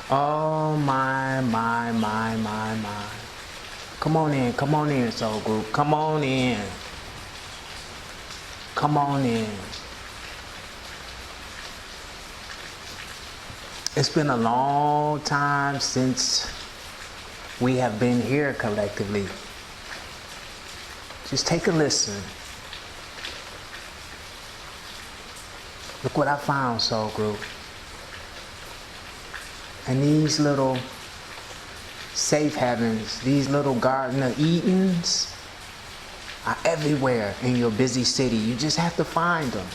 Oh my. Come on in, soul group. Come on in. It's been a long time since we have been here collectively. Just take a listen. Look what I found, soul group. And these little safe havens, these little Garden of Edens are everywhere in your busy city. You just have to find them.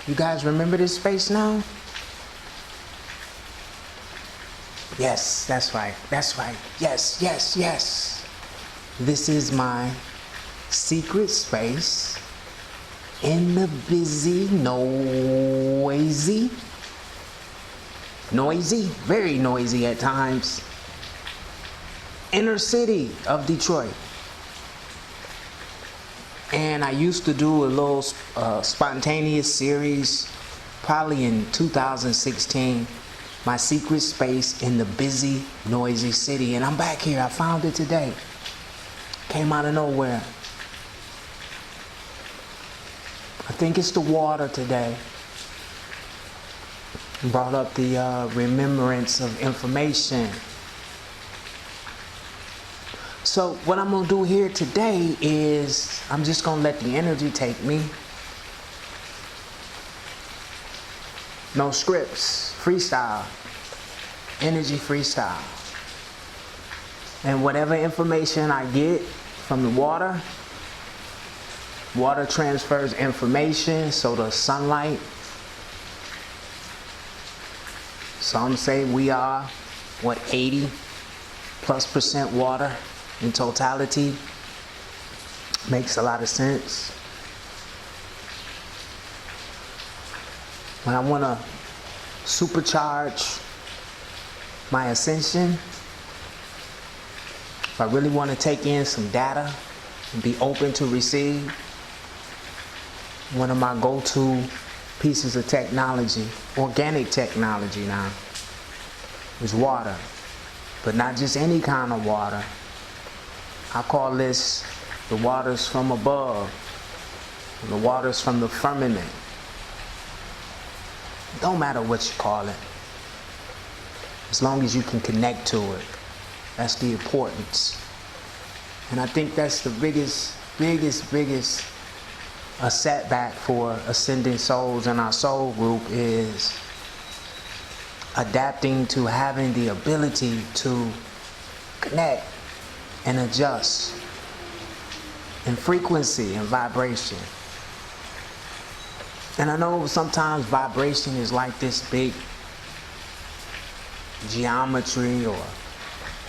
You guys remember this space now? Yes, that's right. Yes. This is my secret space in the busy, very noisy at times, inner city of Detroit. And I used to do a little spontaneous series, probably in 2016, my secret space in the busy, noisy city. And I'm back here. I found it today. Came out of nowhere. I think it's the water today. Brought up the remembrance of information. So what I'm going to do here today is I'm just going to let the energy take me. No scripts, freestyle, energy freestyle. And whatever information I get from the water transfers information, so does sunlight. Some say we are, 80+% water in totality. Makes a lot of sense. When I want to supercharge my ascension, if I really want to take in some data and be open to receive, one of my go-to pieces of technology, organic technology now, is water. But not just any kind of water. I call this the waters from above, the waters from the firmament. Don't matter what you call it, as long as you can connect to it. That's the importance. And I think that's the biggest a setback for ascending souls in our soul group, is adapting to having the ability to connect and adjust in frequency and vibration. And I know sometimes vibration is like this big geometry or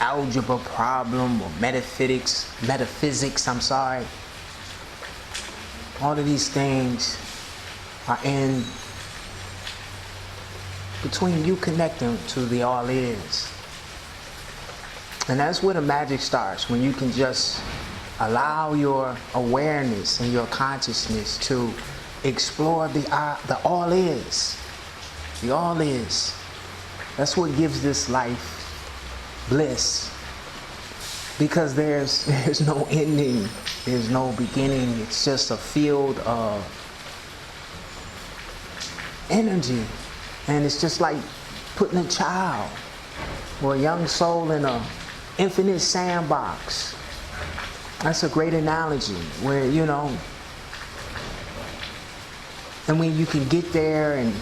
algebra problem or metaphysics, All of these things are in between you connecting to the all is. And that's where the magic starts, when you can just allow your awareness and your consciousness to explore the all is. The all is. That's what gives this life bliss. Because there's no ending. There's no beginning. It's just a field of energy. And it's just like putting a child or a young soul in an infinite sandbox. That's a great analogy where, and when you can get there and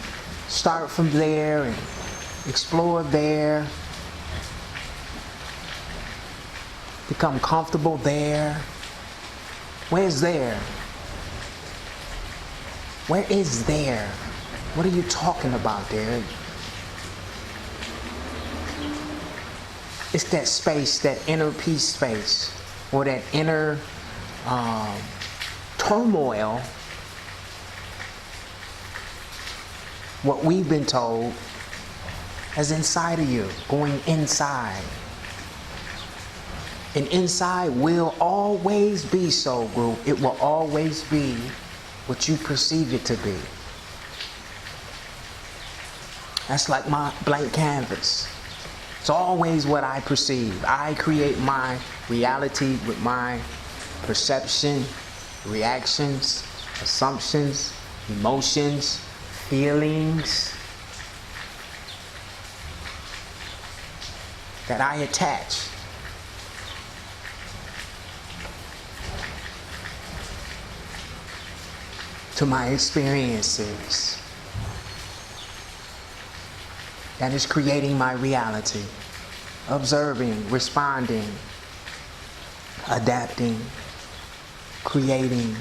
start from there and explore there, become comfortable there. Where's there? Where is there? What are you talking about there? It's that space, that inner peace space, or that inner turmoil. What we've been told as inside of you, going inside. And inside will always be, soul group. It will always be what you perceive it to be. That's like my blank canvas. It's always what I perceive. I create my reality with my perception, reactions, assumptions, emotions, feelings that I attach. To my experiences. That is creating my reality. Observing, responding, adapting, creating,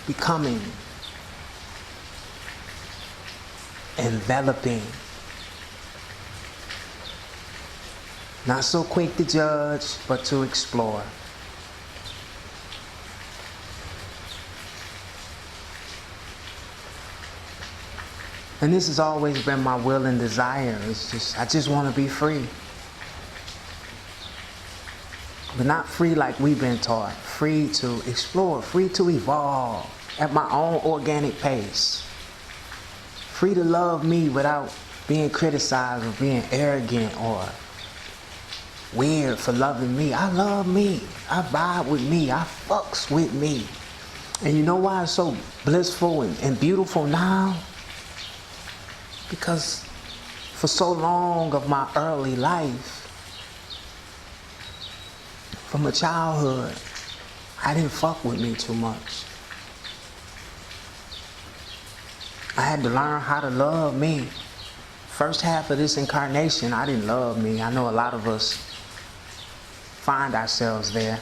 becoming, enveloping. Not so quick to judge, but to explore. And this has always been my will and desire. I just want to be free. But not free like we've been taught. Free to explore, free to evolve at my own organic pace. Free to love me without being criticized or being arrogant or weird for loving me. I love me. I vibe with me. I fucks with me. And you know why it's so blissful and beautiful now? Because for so long of my early life, from a childhood, I didn't fuck with me too much. I had to learn how to love me. First half of this incarnation, I didn't love me. I know a lot of us find ourselves there.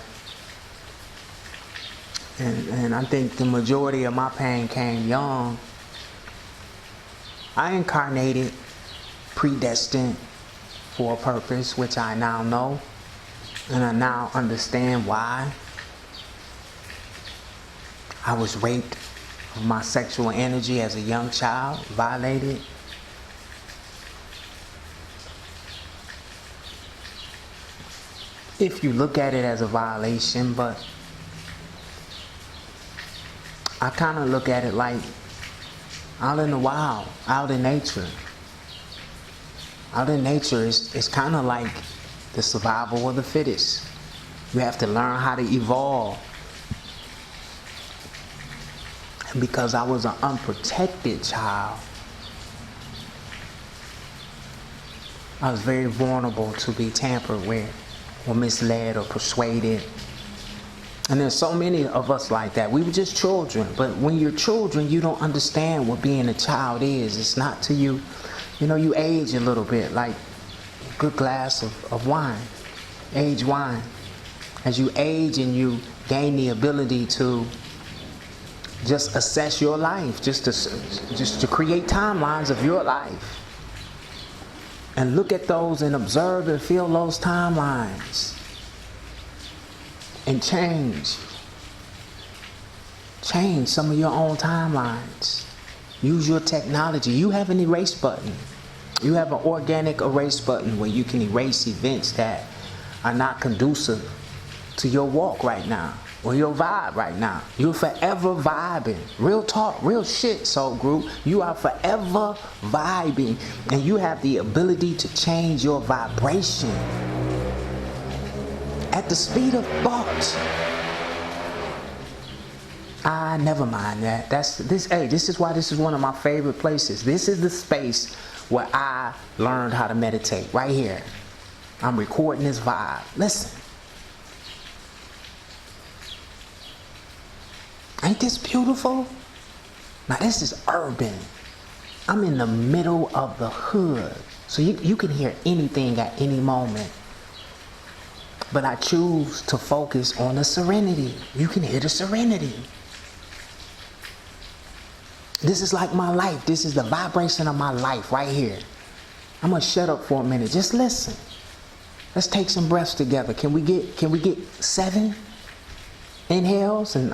And I think the majority of my pain came young. I incarnated predestined for a purpose, which I now know, and I now understand why. I was raped of my sexual energy as a young child, violated. If you look at it as a violation, but I kind of look at it like out in the wild, out in nature. Out in nature, it's kind of like the survival of the fittest. You have to learn how to evolve. And because I was an unprotected child, I was very vulnerable to be tampered with or misled or persuaded. And there's so many of us like that. We were just children. But when you're children, you don't understand what being a child is. It's not to you. You know, you age a little bit, like a good glass of wine. Age wine. As you age and you gain the ability to just assess your life, just to create timelines of your life. And look at those and observe and feel those timelines. And change some of your own timelines. Use your technology. You have an erase button. You have an organic erase button where you can erase events that are not conducive to your walk right now or your vibe right now. You're forever vibing. Real talk, real shit, soul group. You are forever vibing, and you have the ability to change your vibration at the speed of thought. Never mind that. This is why this is one of my favorite places. This is the space where I learned how to meditate. Right here. I'm recording this vibe. Listen. Ain't this beautiful? Now this is urban. I'm in the middle of the hood. So you can hear anything at any moment. But I choose to focus on the serenity. You can hear the serenity. This is like my life. This is the vibration of my life right here. I'm gonna shut up for a minute. Just listen. Let's take some breaths together. Can we get 7 inhales and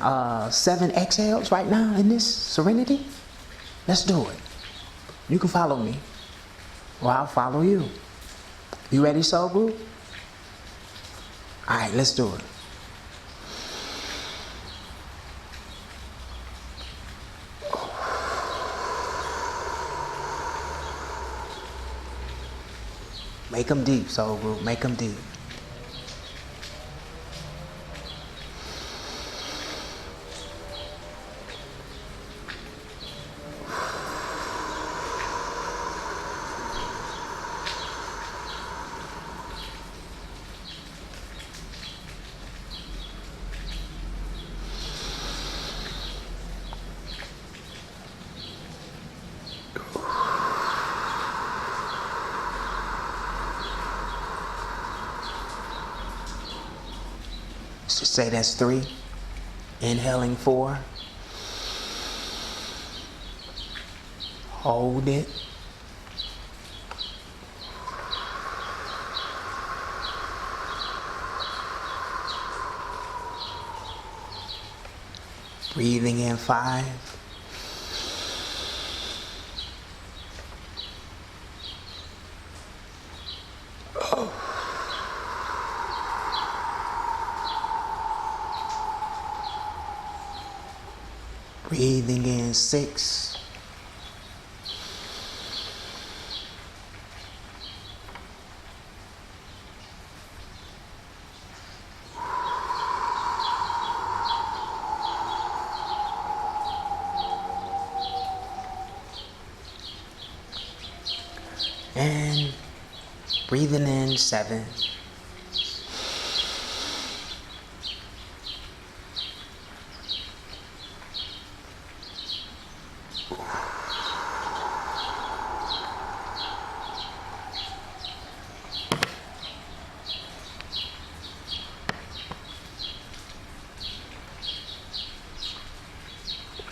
7 exhales right now in this serenity? Let's do it. You can follow me, or I'll follow you. You ready, soul group? All right, let's do it. Make them deep, soul group. Make them deep. Let's just say that's 3. Inhaling 4. Hold it. Breathing in 5. Breathing in 6. And breathing in 7.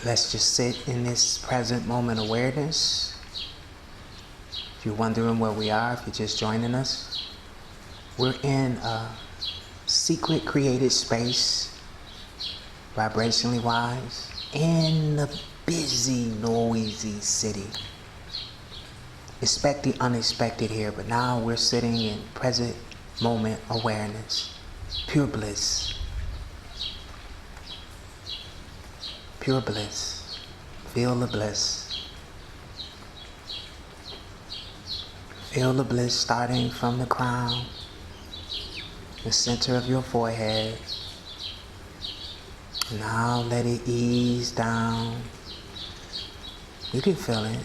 Let's just sit in this present moment awareness. If you're wondering where we are, if you're just joining us, we're in a secret created space, vibrationally wise, in a busy, noisy city. Expect the unexpected here, but now we're sitting in present moment awareness, pure bliss. Pure bliss. Feel the bliss. Feel the bliss starting from the crown, the center of your forehead. Now let it ease down. You can feel it.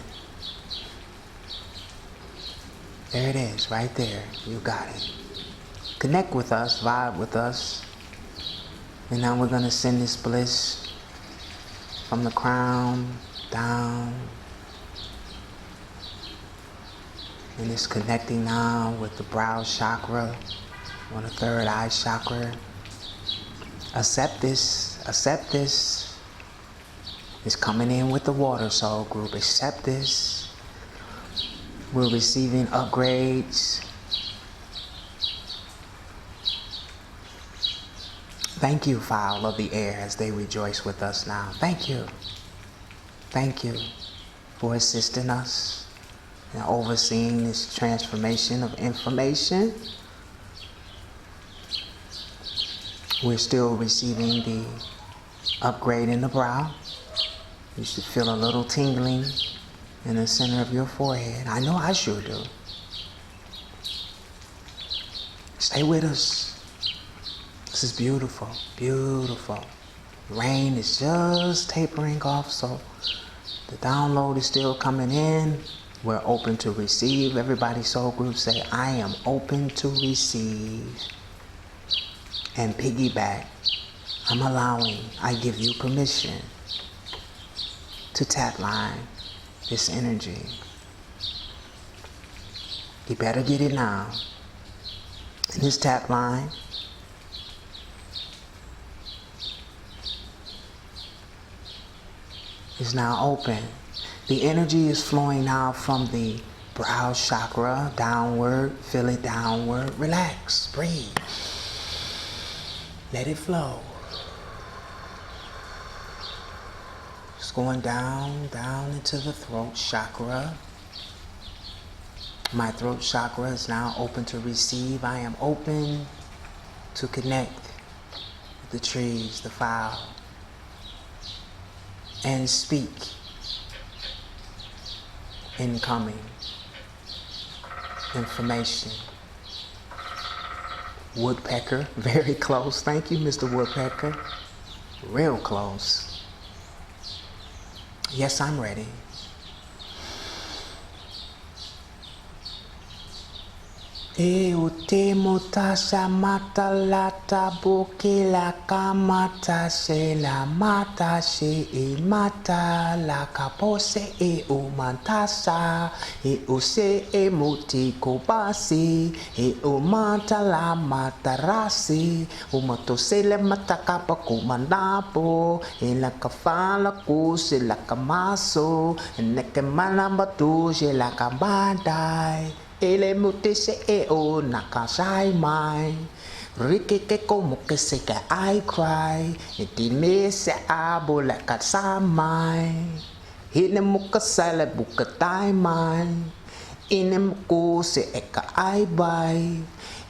There it is, right there. You got it. Connect with us, vibe with us. And now we're going to send this bliss from the crown down, and it's connecting now with the brow chakra or the third eye chakra. Accept this. Accept this. It's coming in with the water soul group. Accept this. We're receiving upgrades. Thank you, fowl of the air, as they rejoice with us now. Thank you. Thank you for assisting us in overseeing this transformation of information. We're still receiving the upgrade in the brow. You should feel a little tingling in the center of your forehead. I know I sure do. Stay with us. This is beautiful, beautiful. Rain is just tapering off, so the download is still coming in. We're open to receive. Everybody soul group say, I am open to receive. And piggyback, I'm allowing, I give you permission to tap line this energy. You better get it now. And this tap line is now open. The energy is flowing now from the brow chakra downward. Feel it downward. Relax. Breathe. Let it flow. It's going down, down into the throat chakra. My throat chakra is now open to receive. I am open to connect with the trees, the fowl, and speak. Incoming. information. Woodpecker, very close. Thank you, Mr. Woodpecker. Real close. Yes, I'm ready. E o te mota sa mata lata boke la kamata se la mata se e mata la kapose e o mantasa e o se e moti kobasi e o mata la matarasi o mato se le mata kapa kumanapo e la kafala ku se la kamaso e neke mana batu se la kabadai. Ele mute se e o nakasai mai Rike ke komo ke se ke I cry E tine se abo le katsa mai Hine muka sale buka tai mai Ine muku se e ka ai bai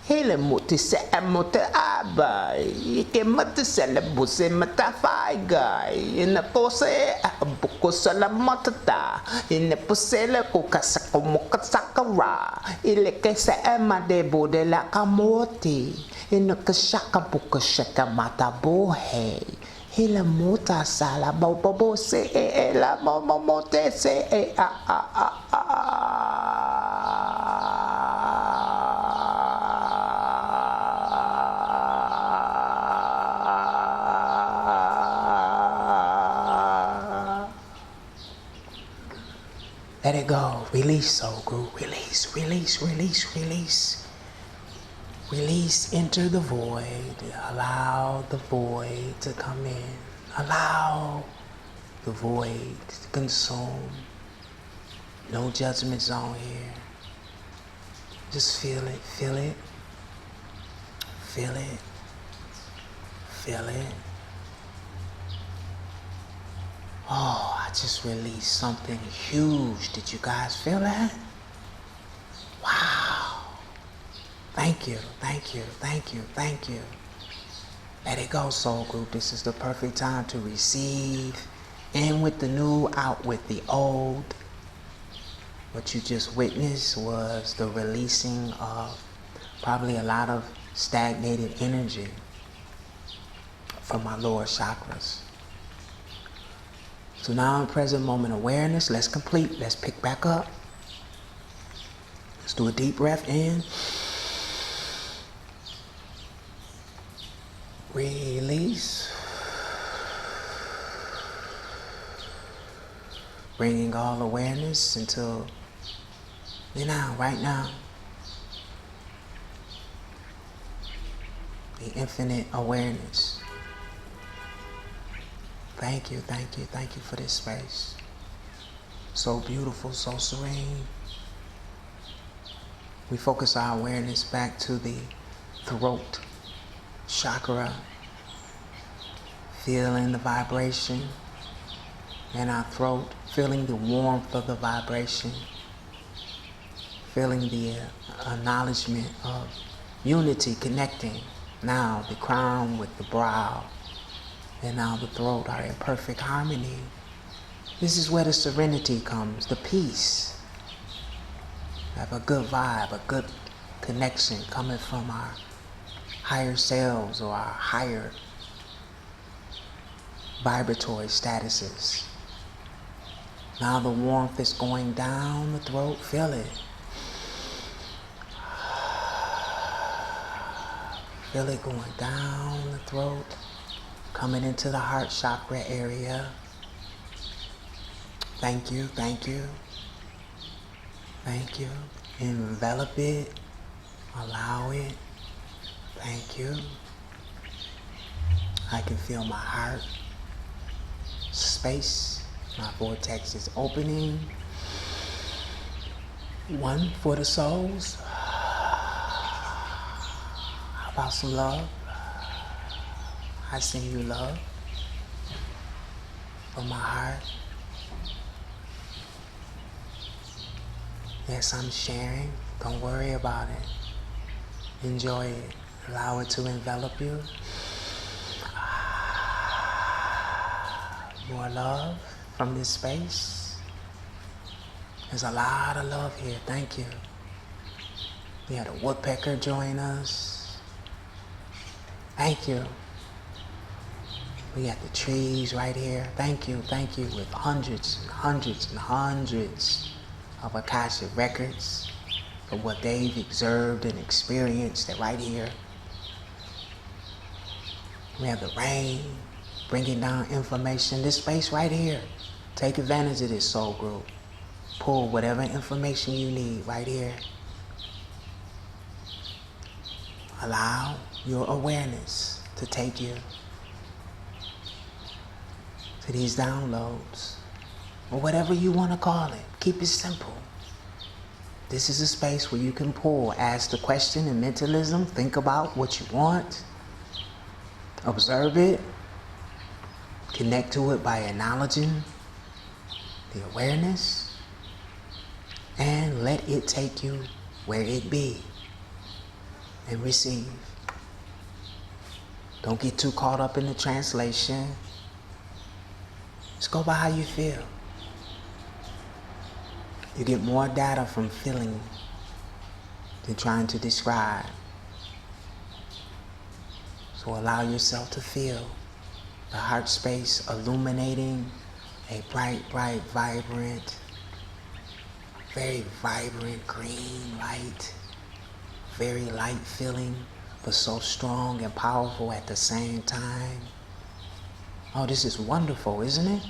Hele mute se e mute abai Ike mate se le buse mata fai gai Ine pose a buko se la matata Ine pose le kuka se komo ka sakara Ile ke se e made bode la kamoti Ine ka shaka buka shaka mata bohe Hele muta sala bobo se e la mote se e Let it go. Release, soul group. Release, release, release, release. Release, enter the void. Allow the void to come in. Allow the void to consume. No judgment zone here. Just feel it, feel it. Feel it. Feel it. Oh, I just released something huge. Did you guys feel that? Wow. Thank you, thank you, thank you, thank you. Let it go, soul group. This is the perfect time to receive. In with the new, out with the old. What you just witnessed was the releasing of probably a lot of stagnated energy from my lower chakras. So now in present moment awareness, let's complete, let's pick back up. Let's do a deep breath in. Release. Bringing all awareness into now, right now. The infinite awareness. Thank you, thank you, thank you for this space. So beautiful, so serene. We focus our awareness back to the throat chakra, feeling the vibration in our throat, feeling the warmth of the vibration, feeling the acknowledgement of unity connecting. Now the crown with the brow, and now the throat are in perfect harmony. This is where the serenity comes, the peace. Have a good vibe, a good connection coming from our higher selves or our higher vibratory statuses. Now the warmth is going down the throat, feel it. Feel it going down the throat, coming into the heart chakra area. Thank you, thank you. Thank you. Envelop it, allow it. Thank you. I can feel my heart space. My vortex is opening. One for the souls. How about some love? I send you love from my heart. Yes, I'm sharing. Don't worry about it. Enjoy it. Allow it to envelop you. More love from this space. There's a lot of love here. Thank you. We had a woodpecker join us. Thank you. We got the trees right here. Thank you, with hundreds and hundreds and hundreds of Akashic records of what they've observed and experienced right here. We have the rain bringing down information. This space right here. Take advantage of this soul group. Pull whatever information you need right here. Allow your awareness to take you to these downloads, or whatever you want to call it. Keep it simple. This is a space where you can pull, ask the question in mentalism, think about what you want, observe it, connect to it by acknowledging the awareness, and let it take you where it be, and receive. Don't get too caught up in the translation. Just go by how you feel. You get more data from feeling than trying to describe. So allow yourself to feel the heart space illuminating a bright, bright, vibrant, very vibrant green light. Very light feeling, but so strong and powerful at the same time. Oh, this is wonderful, isn't it?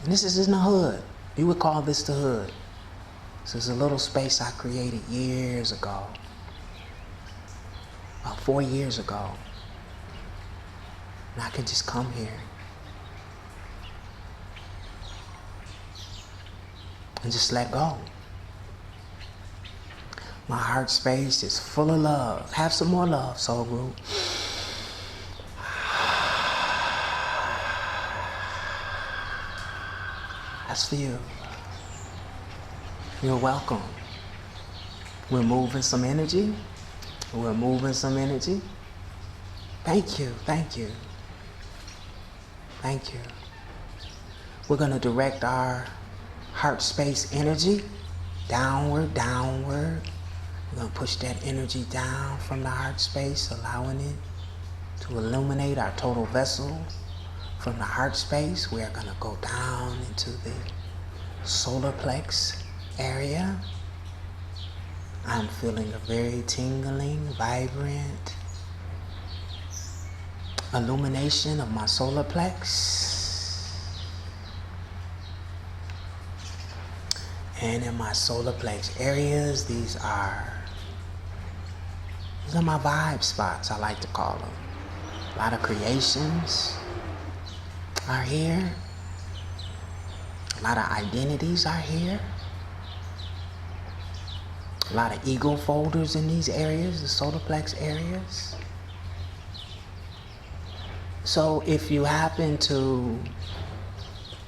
And this is in the hood. You would call this the hood. This is a little space I created years ago. About 4 years ago. And I could just come here and just let go. My heart space is full of love. Have some more love, soul group. That's for you. You're welcome. We're moving some energy. We're moving some energy. Thank you, thank you. Thank you. We're going to direct our heart space energy downward, downward. We're going to push that energy down from the heart space, allowing it to illuminate our total vessel. From the heart space, we are going to go down into the solar plex area. I'm feeling a very tingling, vibrant illumination of my solar plex. And in my solar plex areas, these are my vibe spots, I like to call them. A lot of creations are here. A lot of identities are here. A lot of ego folders in these areas, the solar plex areas. So if you happen to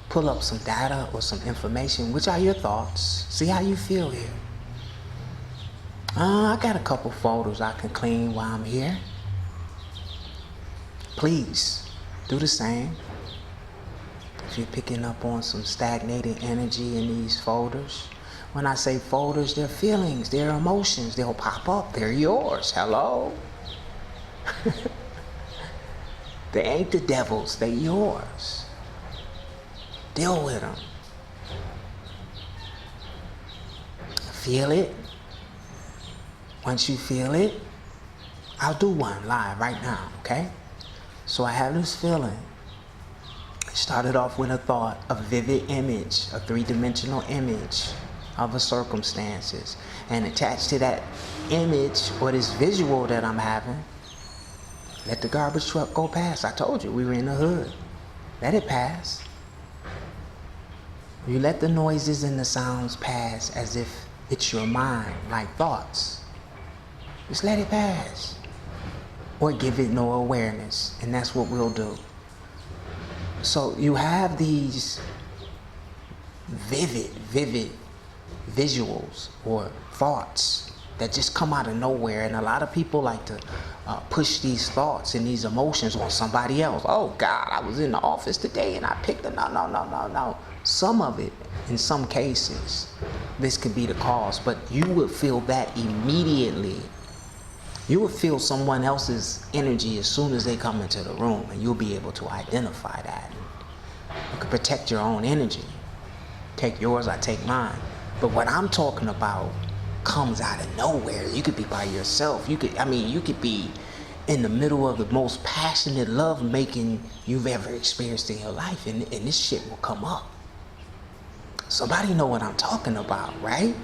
pull up some data or some information, which are your thoughts, see how you feel here. I got a couple folders I can clean while I'm here. Please do the same. If you're picking up on some stagnating energy in these folders. When I say folders, they're feelings, they're emotions. They'll pop up. They're yours. Hello? They ain't the devil's. They're yours. Deal with them. Feel it. Once you feel it, I'll do one live right now, okay? So I have this feeling. It started off with a thought, a vivid image, a three-dimensional image of the circumstances. And attached to that image or this visual that I'm having, let the garbage truck go past. I told you we were in the hood. Let it pass. You let the noises and the sounds pass as if it's your mind, like thoughts. Just let it pass. Or give it no awareness. And that's what we'll do. So you have these vivid visuals or thoughts that just come out of nowhere. And a lot of people like to push these thoughts and these emotions on somebody else. Oh God, I was in the office today and I picked no. Some of it, in some cases, this could be the cause, but you would feel that immediately. You will feel someone else's energy as soon as they come into the room, and you'll be able to identify that. You can protect your own energy. Take yours, I take mine. But what I'm talking about comes out of nowhere. You could be by yourself. You could be in the middle of the most passionate love making you've ever experienced in your life, and this shit will come up. Somebody know what I'm talking about, right?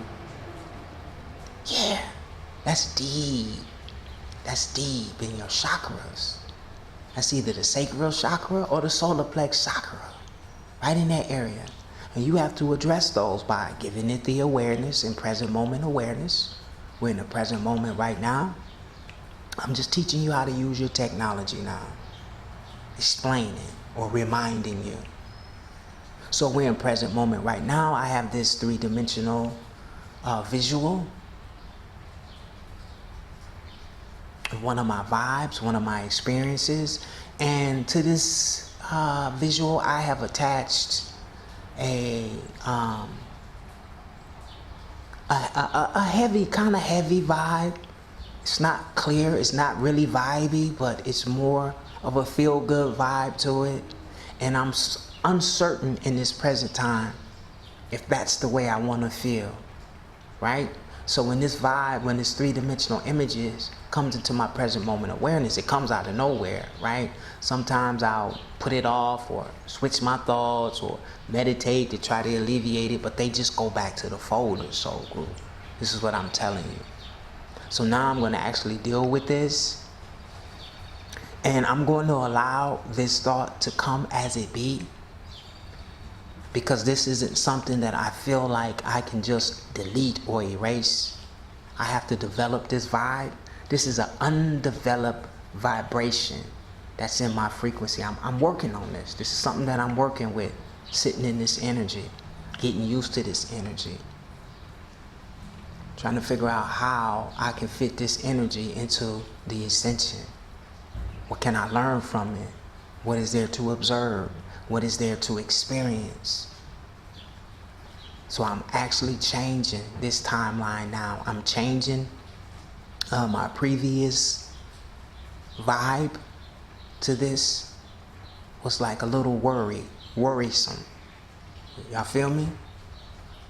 Yeah, that's deep. That's deep in your chakras. That's either the sacral chakra or the solar plex chakra, right in that area. And you have to address those by giving it the awareness and present moment awareness. We're in the present moment right now. I'm just teaching you how to use your technology now. Explaining or reminding you. So we're in present moment right now. I have this three-dimensional visual. One of my vibes, one of my experiences. And to this visual, I have attached a heavy, kind of heavy vibe. It's not clear, it's not really vibey, but it's more of a feel-good vibe to it. And I'm uncertain in this present time if that's the way I want to feel, right? So when this vibe, when this three-dimensional images comes into my present moment awareness, it comes out of nowhere, right? Sometimes I'll put it off or switch my thoughts or meditate to try to alleviate it, but they just go back to the folder, soul group. This is what I'm telling you. So now I'm going to actually deal with this, and I'm going to allow this thought to come as it be, because this isn't something that I feel like I can just delete or erase. I have to develop this vibe. This is an undeveloped vibration that's in my frequency. I'm working on this. This is something that I'm working with, sitting in this energy, getting used to this energy, trying to figure out how I can fit this energy into the ascension. What can I learn from it? What is there to observe? What is there to experience? So I'm actually changing this timeline now. I'm changing my previous vibe to this was like a little worrisome. Y'all feel me?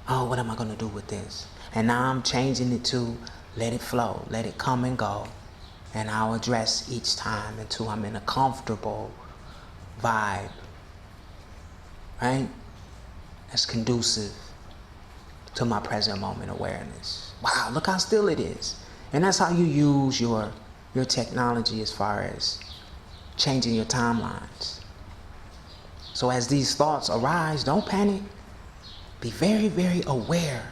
Oh, what am I gonna do with this? And now I'm changing it to let it flow, let it come and go. And I'll address each time until I'm in a comfortable vibe, right? That's conducive to my present moment awareness. Wow, look how still it is. And that's how you use your technology as far as changing your timelines. So as these thoughts arise, don't panic. Be very, very aware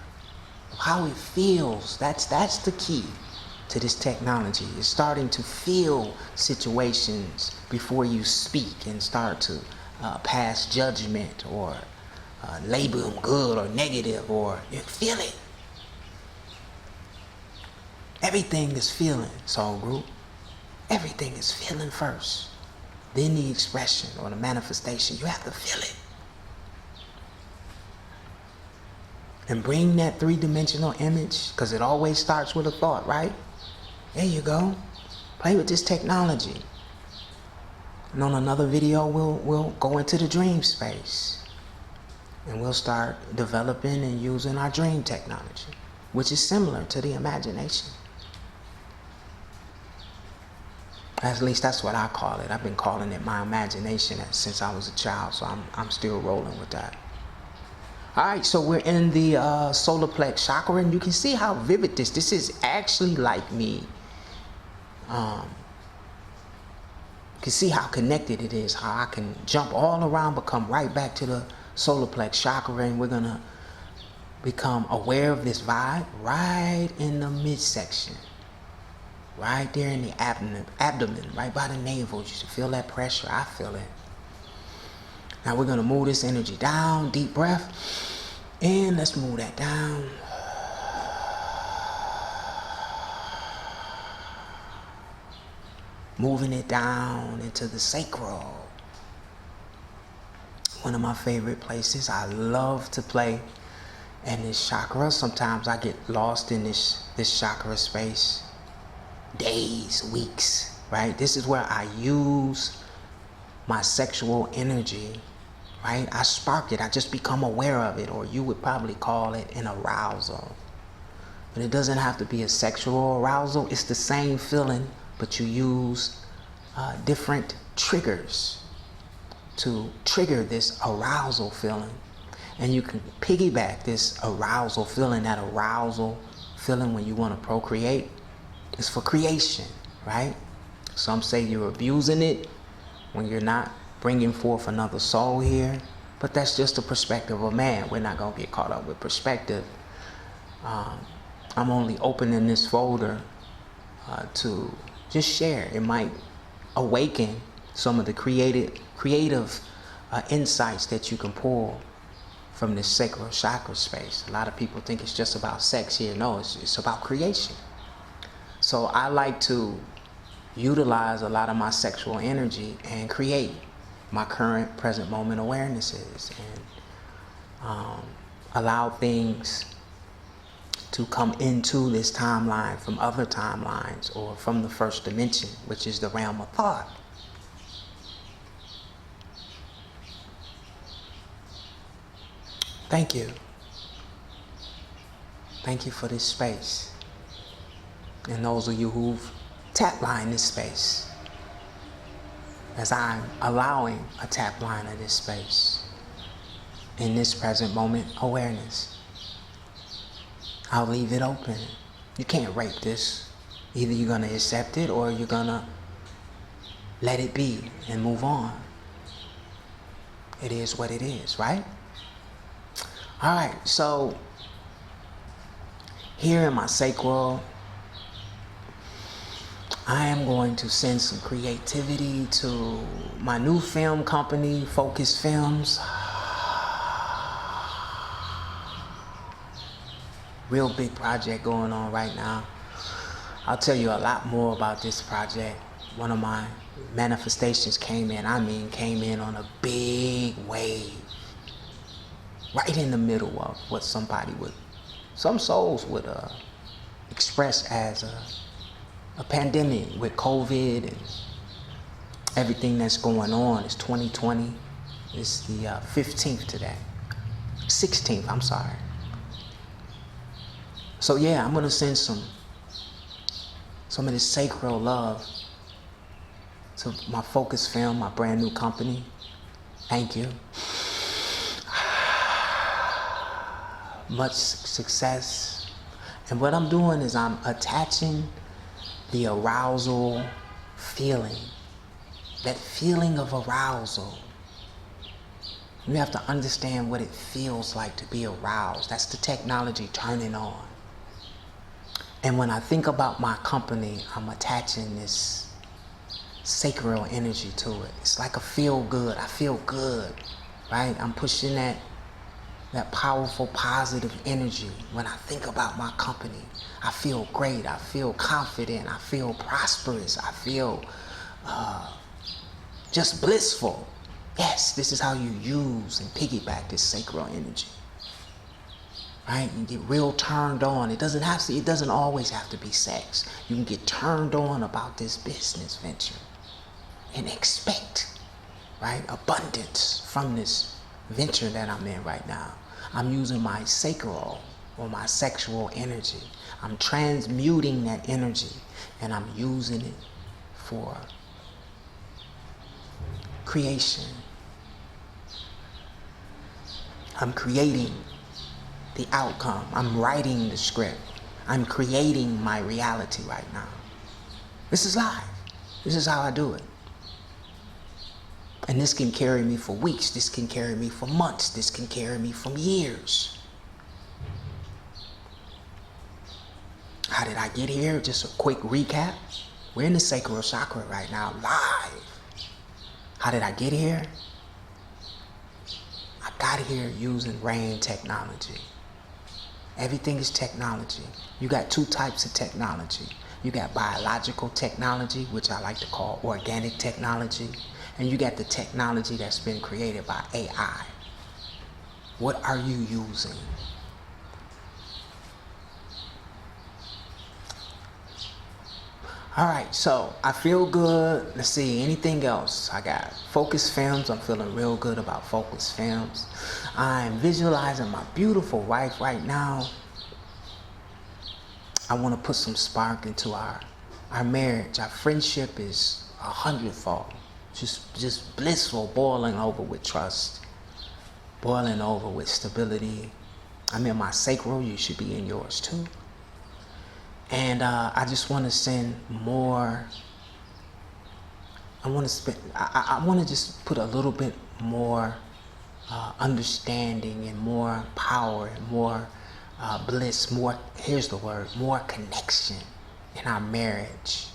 of how it feels. That's the key to this technology. It's starting to feel situations before you speak and start to pass judgment or label them good or negative, or you feel it. Everything is feeling, soul group. Everything is feeling first. Then the expression or the manifestation. You have to feel it. And bring that three-dimensional image, because it always starts with a thought, right? There you go. Play with this technology. And on another video, we'll go into the dream space. And we'll start developing and using our dream technology, which is similar to the imagination. At least that's what I call it. I've been calling it my imagination since I was a child, so I'm still rolling with that. All right, so we're in the solar plex chakra, and you can see how vivid this is actually like me. You can see how connected it is, how I can jump all around but come right back to the solar plex chakra, and we're gonna become aware of this vibe right in the midsection, right there in the abdomen, right by the navel. You should feel that pressure. I feel it. Now we're gonna move this energy down. Deep breath, and let's move that down. Moving it down into the sacral. One of my favorite places. I love to play And this chakra, sometimes I get lost in this chakra space. Days, weeks, right? This is where I use my sexual energy, right? I spark it. I just become aware of it, or you would probably call it an arousal. But it doesn't have to be a sexual arousal. It's the same feeling, but you use different triggers to trigger this arousal feeling. And you can piggyback this arousal feeling, that arousal feeling when you want to procreate. It's for creation, right? Some say you're abusing it when you're not bringing forth another soul here. But that's just the perspective of man. We're not going to get caught up with perspective. I'm only opening this folder to just share. It might awaken some of the creative insights that you can pull from this sacral chakra space. A lot of people think it's just about sex here. No, it's about creation. So I like to utilize a lot of my sexual energy and create my current present moment awarenesses and allow things to come into this timeline from other timelines or from the first dimension, which is the realm of thought. Thank you. Thank you for this space. And those of you who've tap line this space, as I'm allowing a tap line of this space in this present moment awareness. I'll leave it open. You can't rape this. Either you're going to accept it or you're going to let it be and move on. It is what it is, right? All right, so here in my sacral, I am going to send some creativity to my new film company, Focus Films. Real big project going on right now. I'll tell you a lot more about this project. One of my manifestations came in on a big wave. Right in the middle of what some souls would express as a pandemic with COVID and everything that's going on. It's 2020. It's the 15th today. 16th, I'm sorry. So yeah, I'm gonna send some of this sacral love to my Focus Film, my brand new company. Thank you. Much success. And what I'm doing is I'm attaching the arousal feeling, that feeling of arousal. You have to understand what it feels like to be aroused. That's the technology turning on. And when I think about my company, I'm attaching this sacral energy to it. It's like a feel good. I feel good, right? I'm pushing that powerful, positive energy. When I think about my company, I feel great. I feel confident. I feel prosperous. I feel just blissful. Yes, this is how you use and piggyback this sacral energy. Right? You get real turned on. It doesn't always have to be sex. You can get turned on about this business venture and expect, right, abundance from this venture that I'm in right now. I'm using my sacral or my sexual energy. I'm transmuting that energy and I'm using it for creation. I'm creating the outcome. I'm writing the script. I'm creating my reality right now. This is live. This is how I do it. And this can carry me for weeks. This can carry me for months. This can carry me from years. How did I get here? Just a quick recap. We're in the sacral chakra right now, live. How did I get here? I got here using rain technology. Everything is technology. You got two types of technology. You got biological technology, which I like to call organic technology. And you got the technology that's been created by AI. What are you using? All right, so I feel good. Let's see, anything else? I got focus films. I'm feeling real good about focus films. I'm visualizing my beautiful wife right now. I want to put some spark into our marriage. Our friendship is 100-fold. Just blissful, boiling over with trust, boiling over with stability. I'm in my sacral. You should be in yours too. And I just want to send more. I want to just put a little bit more understanding and more power and more bliss, more, here's the word, more connection in our marriage.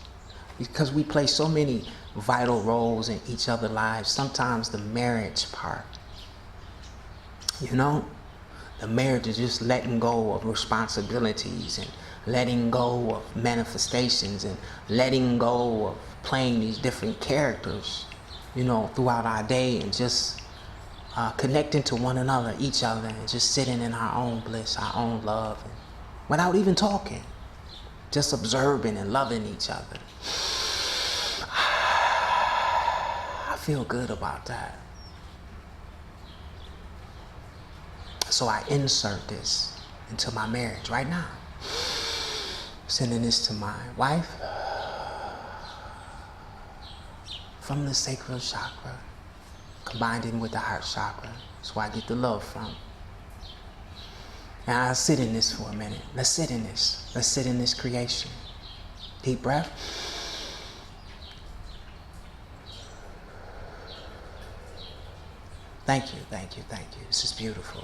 Because we play so many vital roles in each other's lives. Sometimes the marriage part, the marriage is just letting go of responsibilities and letting go of manifestations and letting go of playing these different characters, throughout our day, and just connecting to one another, each other, and just sitting in our own bliss, our own love, and without even talking, just observing and loving each other. I feel good about that. So I insert this into my marriage right now. Sending this to my wife from the sacral chakra, combined in with the heart chakra. That's where I get the love from. Now I'll sit in this for a minute. Let's sit in this. Let's sit in this creation. Deep breath. Thank you, thank you, thank you. This is beautiful.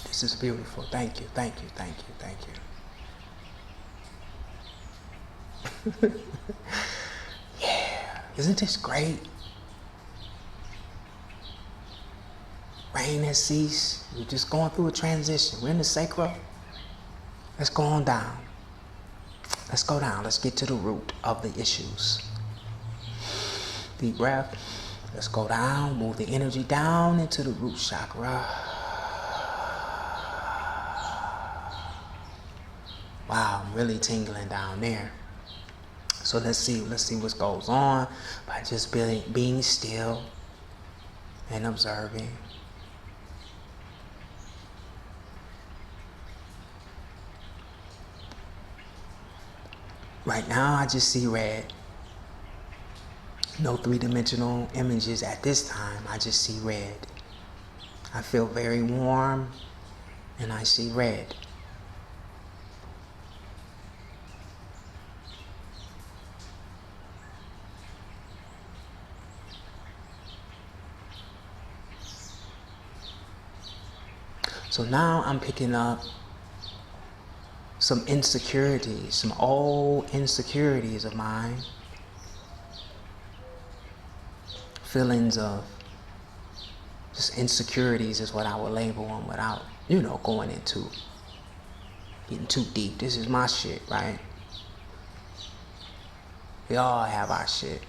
This is beautiful. Thank you, thank you, thank you, thank you. Yeah, isn't this great? Rain has ceased. We're just going through a transition. We're in the sacral. Let's go on down. Let's go down. Let's get to the root of the issues. Deep breath. Let's go down. Move the energy down into the root chakra. Wow, I'm really tingling down there. So let's see what goes on by just being still and observing. Right now, I just see red. No three-dimensional images at this time. I just see red. I feel very warm, and I see red. So now I'm picking up some insecurities, some old insecurities of mine. Feelings of just insecurities is what I would label them without, going into getting too deep. This is my shit, right? We all have our shit.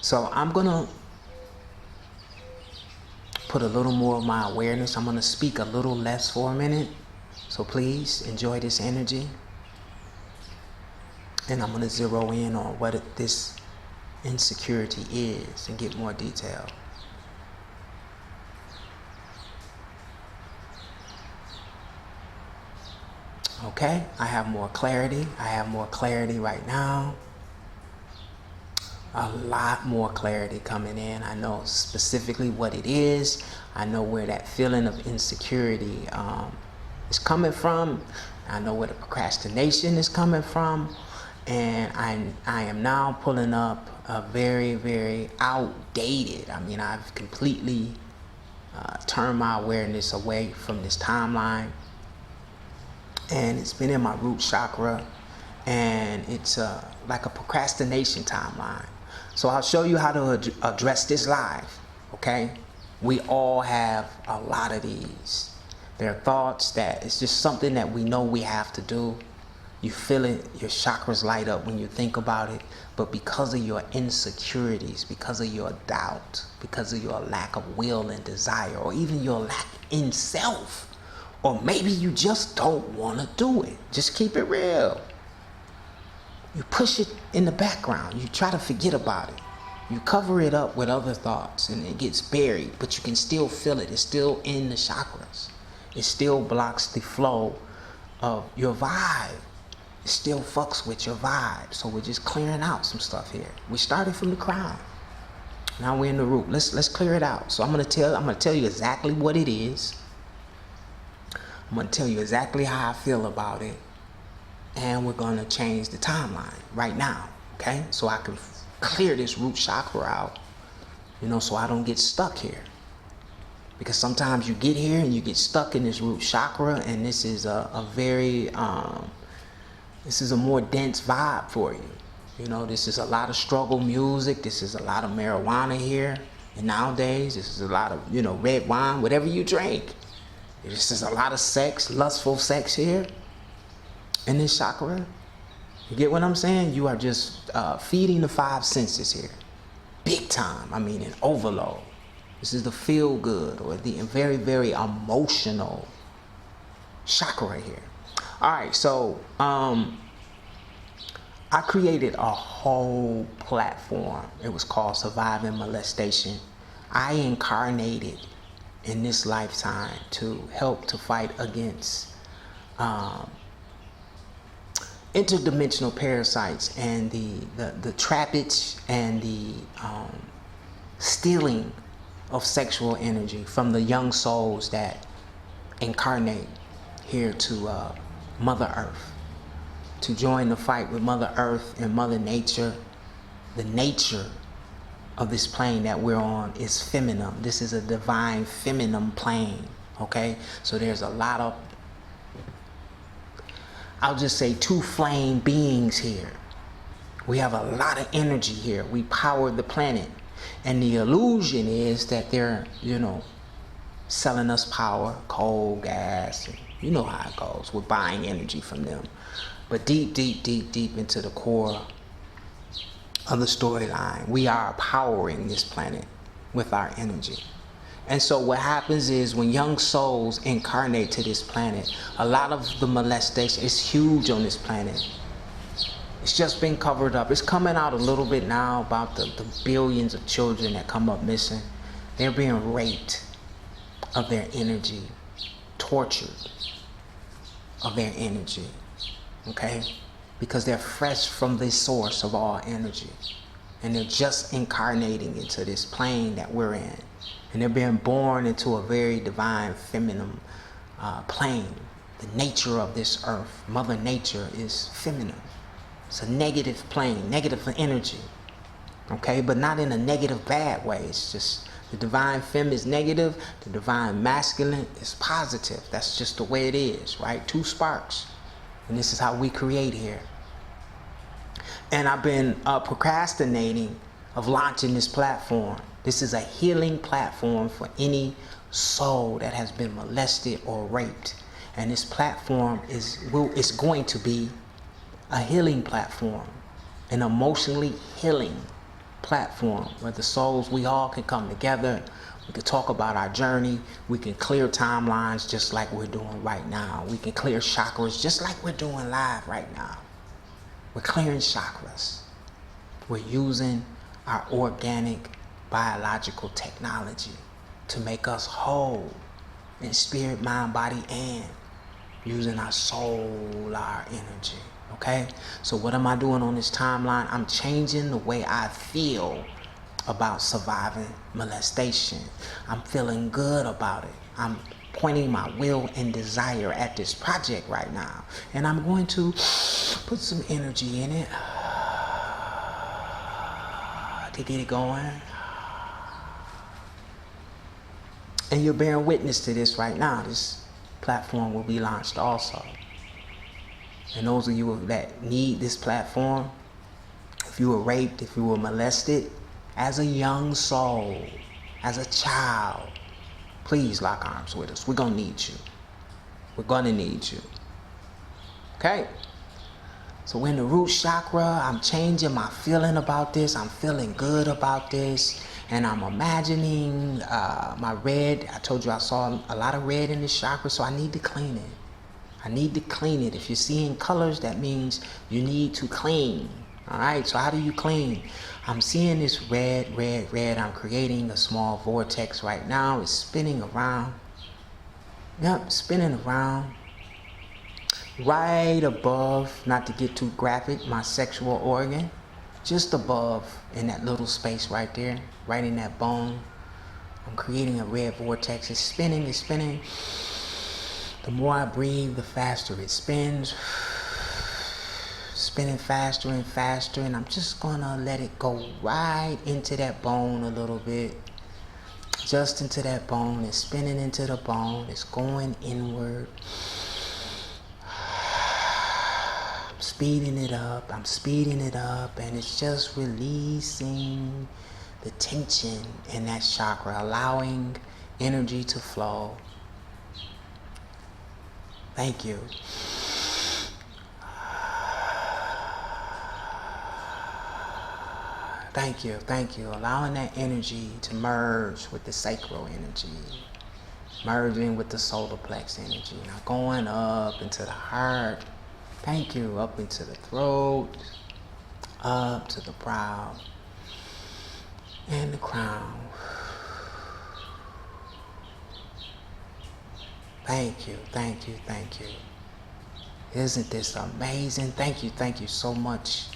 So I'm gonna put a little more of my awareness. I'm gonna speak a little less for a minute. So please enjoy this energy. And I'm gonna zero in on what this insecurity is and get more detail. Okay, I have more clarity. I have more clarity right now. A lot more clarity coming in. I know specifically what it is. I know where that feeling of insecurity is coming from. I know where the procrastination is coming from. And I am now pulling up a very, very outdated. I've completely turned my awareness away from this timeline. And it's been in my root chakra. And it's like a procrastination timeline. So I'll show you how to address this live, okay? We all have a lot of these. They're thoughts that it's just something that we know we have to do. You feel it, your chakras light up when you think about it. But because of your insecurities, because of your doubt, because of your lack of will and desire, or even your lack in self, or maybe you just don't want to do it. Just keep it real. you push it in the background. You try to forget about it. You cover it up with other thoughts and it gets buried, but you can still feel it. It's still in the chakras. It still blocks the flow of your vibe. It still fucks with your vibe. So we're just clearing out some stuff here. We started from the crown. Now we're in the root. Let's clear it out. So I'm gonna tell you exactly what it is. I'm gonna tell you exactly how I feel about it. And we're gonna change the timeline right now. Okay? So I can clear this root chakra out, so I don't get stuck here. Because sometimes you get here and you get stuck in this root chakra, and this is a very this is a more dense vibe for you. This is a lot of struggle music. This is a lot of marijuana here. And nowadays, this is a lot of, red wine, whatever you drink. This is a lot of sex, lustful sex here in this chakra. You get what I'm saying? You are just feeding the five senses here. Big time. I mean, in overload. This is the feel good or the very, very emotional chakra here. All right, so I created a whole platform. It was called Surviving Molestation. I incarnated in this lifetime to help to fight against interdimensional parasites and the trappage and the stealing of sexual energy from the young souls that incarnate here to Mother Earth, to join the fight with Mother Earth and Mother Nature. The nature of this plane that we're on is feminine. This is a divine feminine plane, okay? So there's a lot of, I'll just say, two flame beings here. We have a lot of energy here. We power the planet. And the illusion is that they're, selling us power, coal, gas, and you know how it goes. We're buying energy from them. But deep, deep, deep, deep into the core of the storyline, we are powering this planet with our energy. And so what happens is when young souls incarnate to this planet, a lot of the molestation is huge on this planet. It's just been covered up. It's coming out a little bit now about the billions of children that come up missing. They're being raped of their energy, tortured of their energy, okay? Because they're fresh from the source of all energy. And they're just incarnating into this plane that we're in. And they're being born into a very divine feminine plane. The nature of this earth, Mother Nature, is feminine. It's a negative plane, negative energy. Okay, but not in a negative bad way. It's just the divine femme is negative, the divine masculine is positive. That's just the way it is, right? Two sparks. And this is how we create here. And I've been procrastinating of launching this platform. This is a healing platform for any soul that has been molested or raped. And this platform is going to be a healing platform, an emotionally healing platform where the souls, we all can come together. We can talk about our journey. We can clear timelines just like we're doing right now. We can clear chakras just like we're doing live right now. We're clearing chakras. We're using our organic biological technology to make us whole in spirit, mind, body, and using our solar energy. Okay? So what am I doing on this timeline? I'm changing the way I feel about surviving molestation. I'm feeling good about it. I'm pointing my will and desire at this project right now. And I'm going to put some energy in it to get it going. And you're bearing witness to this right now. This platform will be launched also. And those of you that need this platform, if you were raped, if you were molested, as a young soul, as a child, please lock arms with us. We're going to need you. We're going to need you. Okay? So we're in the root chakra. I'm changing my feeling about this. I'm feeling good about this. And I'm imagining my red. I told you I saw a lot of red in this chakra, so I need to clean it. I need to clean it. If you're seeing colors, that means you need to clean. All right, so how do you clean? I'm seeing this red, red, red. I'm creating a small vortex right now. It's spinning around. Yep, spinning around. Right above, not to get too graphic, my sexual organ. Just above, in that little space right there, right in that bone. I'm creating a red vortex. It's spinning, it's spinning. The more I breathe, the faster it spins. Spinning faster and faster, and I'm just gonna let it go right into that bone a little bit. Just into that bone. It's spinning into the bone. It's going inward. I'm speeding it up. I'm speeding it up, and it's just releasing the tension in that chakra, allowing energy to flow. Thank you. Thank you, thank you. Allowing that energy to merge with the sacral energy. Merging with the solar plex energy. Now going up into the heart. Thank you. Up into the throat. Up to the brow. And the crown. Thank you, thank you, thank you. Isn't this amazing? Thank you so much.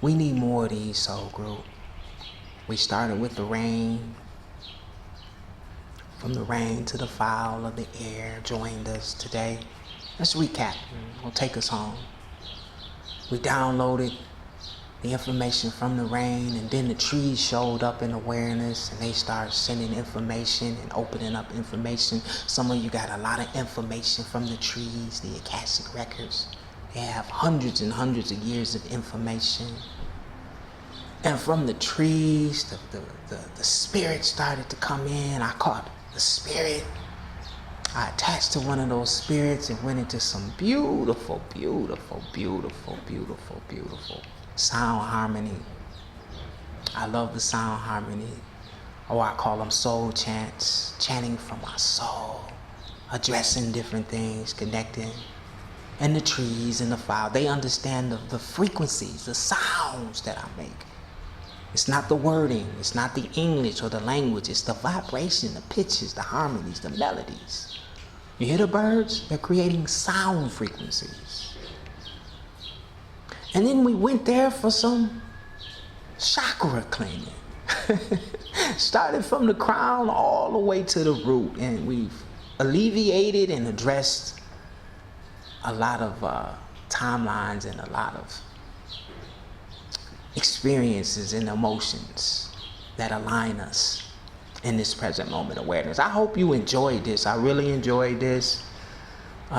We need more of these, soul group. We started with the rain. From the rain to the fowl of the air joined us today. Let's recap. We'll take us home. We downloaded the information from the rain, and then the trees showed up in awareness, and they started sending information and opening up information. Some of you got a lot of information from the trees, the Akashic records. They have hundreds and hundreds of years of information. And from the trees, the spirit started to come in. I caught the spirit. I attached to one of those spirits and went into some beautiful, beautiful, beautiful, beautiful, beautiful sound harmony. I love the sound harmony. Or I call them soul chants, chanting from my soul, addressing different things, connecting. And the trees and the fowl, they understand the frequencies, the sounds that I make. It's not the wording, it's not the English or the language, it's the vibration, the pitches, the harmonies, the melodies. You hear the birds? They're creating sound frequencies. And then we went there for some chakra cleaning. Started from the crown all the way to the root, and we've alleviated and addressed a lot of timelines and a lot of experiences and emotions that align us in this present moment awareness. I hope you enjoyed this. I really enjoyed this.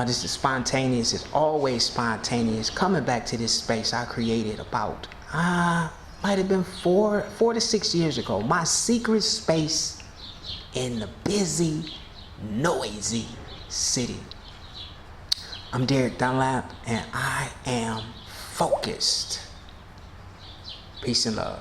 This is spontaneous. It's always spontaneous. Coming back to this space I created about, might have been 4 to 6 years ago. My secret space in the busy, noisy city. I'm Derek Dunlap, and I am focused. Peace and love.